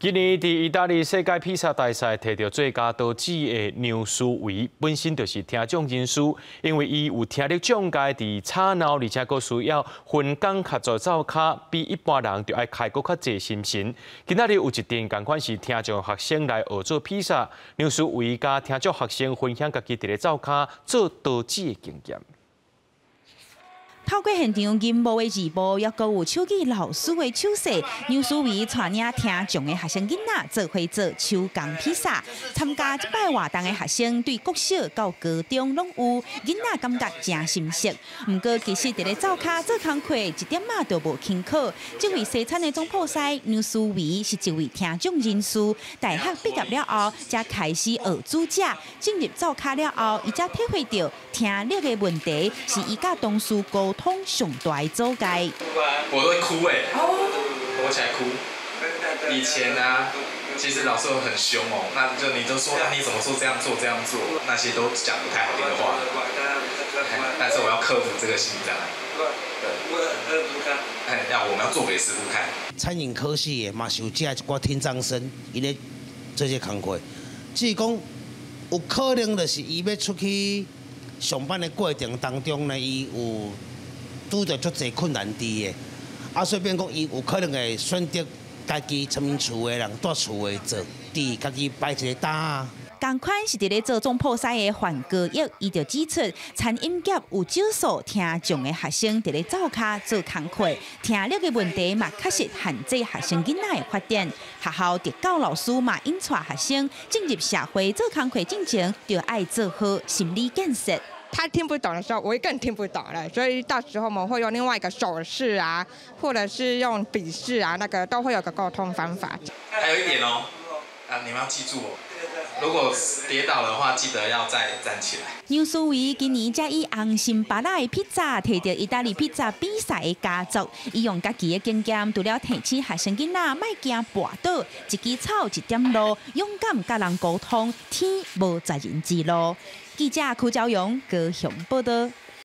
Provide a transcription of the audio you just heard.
今年伫意大利世界披萨大赛摕到最佳导致的牛苏维，本身就是听奖人士，因为伊有听力障碍伫吵闹，而且佫需要分工合作走卡，比一般人就要开佫较济心神。今仔日有一阵同款是听障学生来学做披萨，牛苏维甲听障学生分享家己伫咧走卡做导致的经验。 透过现场音幕的直播，也阁有手机老师的手势，牛苏维带领听障的学生囡仔做伙做手工披萨。参加这摆活动的学生，对国小到高中拢有，囡仔感觉真新鲜。不过其实伫咧灶骹做工课一点仔都无轻巧。这位西餐的总铺师牛苏维是一位听障人士，大学毕业了后，才开始学煮食。进入灶骹了后，伊才体会到听力的问题是伊甲同事沟通上大的阻碍。我会哭躲起来哭。以前啊，其实老师都很凶哦，那就你都说，你怎么说这样做，那些都讲不太好听的话。但是我要克服这个心理障碍。我们要做给师傅看。餐饮科系的嘛是有这一寡听障生，伊咧做这工课。至于讲有可能就是伊要出去上班的过程当中呢，伊有拄着足侪困难伫的，所以变讲伊有可能会选择家己出面厝的人住厝的做，伫家己摆一个档。同款是伫咧做总铺师的范国义，伊就指出，餐饮业有少数听障的学生伫咧灶骹做工课，听力的问题嘛确实限制学生囡仔的发展。学校特教老师嘛引带学生进入社会做工课进前，就要做好心理建设。 他听不懂的时候，我也更听不懂了，所以到时候我们会用另外一个手势啊，或者是用笔试啊，那个都会有个沟通方法。还有一点哦，你们要记住哦，如果跌倒的话，记得要再站起来。牛苏维今年才以红心巴拉的披萨摕到意大利披萨比赛的佳作，伊用家己的经验，除了提醒学生囡仔莫惊跌倒，一支草一点路，勇敢甲人沟通，天无绝人之路。记者邱朝阳高雄报道。